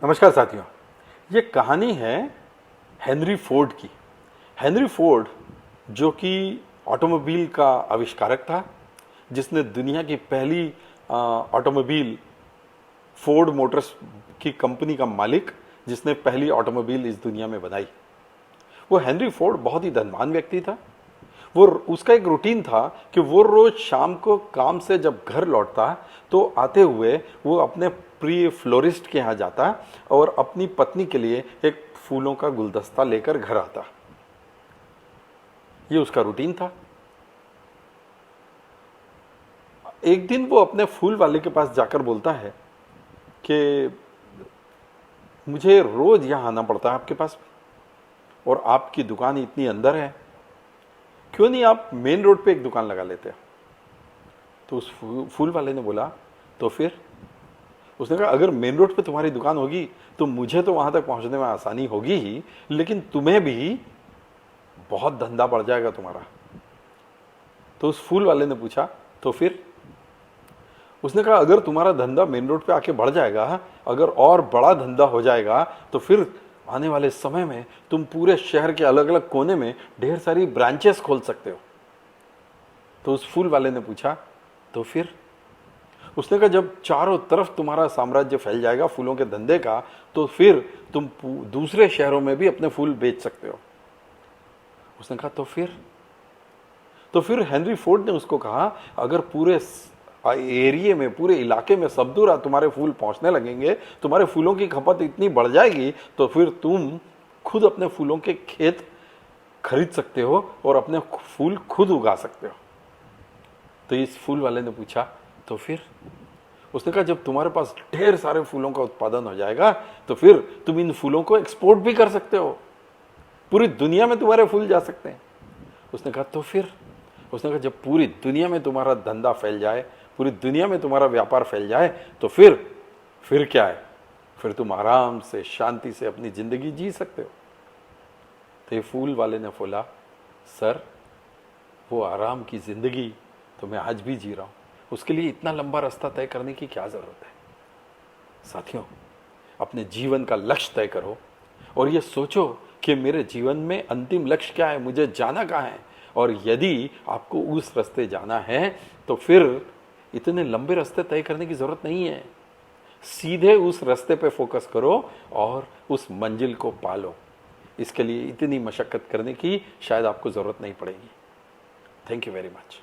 नमस्कार साथियों, ये कहानी है हेनरी फोर्ड की। हेनरी फोर्ड जो कि ऑटोमोबाइल का आविष्कारक था, जिसने दुनिया की पहली ऑटोमोबाइल फोर्ड मोटर्स की कंपनी का मालिक, जिसने पहली ऑटोमोबाइल इस दुनिया में बनाई। वो हेनरी फोर्ड बहुत ही धनवान व्यक्ति था। वो उसका एक रूटीन था कि वो रोज शाम को काम से जब घर लौटता तो आते हुए वो अपने प्रिय फ्लोरिस्ट के यहाँ जाता और अपनी पत्नी के लिए एक फूलों का गुलदस्ता लेकर घर आता। ये उसका रूटीन था। एक दिन वो अपने फूल वाले के पास जाकर बोलता है कि मुझे रोज यहाँ आना पड़ता है आपके पास, और आपकी दुकान इतनी अंदर है, क्यों नहीं आप मेन रोड पे एक दुकान लगा लेते हैं। तो उस फूल वाले ने बोला, तो फिर? उसने कहा, अगर मेन रोड पे तुम्हारी दुकान होगी तो मुझे तो वहां तक पहुंचने में आसानी होगी ही, लेकिन तुम्हें भी बहुत धंधा बढ़ जाएगा तुम्हारा। तो उस फूल वाले ने पूछा, तो फिर? उसने कहा, अगर तुम्हारा धंधा मेन रोड पे आके बढ़ जाएगा, अगर और बड़ा धंधा हो जाएगा, तो फिर आने वाले समय में तुम पूरे शहर के अलग अलग कोने में ढेर सारी ब्रांचेस खोल सकते हो। तो उस फूल वाले ने पूछा, तो फिर? उसने कहा, जब चारों तरफ तुम्हारा साम्राज्य फैल जाएगा फूलों के धंधे का, तो फिर तुम दूसरे शहरों में भी अपने फूल बेच सकते हो। उसने कहा, तो फिर? तो फिर हेनरी फोर्ड ने उसको कहा, अगर पूरे एरिया में, पूरे इलाके में सब दूर तुम्हारे फूल पहुंचने लगेंगे, तुम्हारे फूलों की खपत इतनी बढ़ जाएगी, तो फिर तुम खुद अपने फूलों के खेत खरीद सकते हो और अपने फूल खुद उगा सकते हो। तो इस फूल वाले ने पूछा, तो फिर? उसने कहा, जब तुम्हारे पास ढेर सारे फूलों का उत्पादन हो जाएगा, तो फिर तुम इन फूलों को एक्सपोर्ट भी कर सकते हो, पूरी दुनिया में तुम्हारे फूल जा सकते हैं। उसने कहा, तो फिर? उसने कहा, जब पूरी दुनिया में तुम्हारा धंधा फैल जाए, पूरी दुनिया में तुम्हारा व्यापार फैल जाए, तो फिर क्या है? फिर तुम आराम से, शांति से अपनी जिंदगी जी सकते हो। तो ये फूल वाले ने बोला, सर, वो आराम की जिंदगी तो मैं आज भी जी रहा हूं, उसके लिए इतना लंबा रास्ता तय करने की क्या जरूरत है। साथियों, अपने जीवन का लक्ष्य तय करो और ये सोचो कि मेरे जीवन में अंतिम लक्ष्य क्या है, मुझे जाना कहाँ है। और यदि आपको उस रास्ते जाना है तो फिर इतने लंबे रास्ते तय करने की जरूरत नहीं है। सीधे उस रास्ते पे फोकस करो और उस मंजिल को पालो। इसके लिए इतनी मशक्कत करने की शायद आपको जरूरत नहीं पड़ेगी। Thank you very much.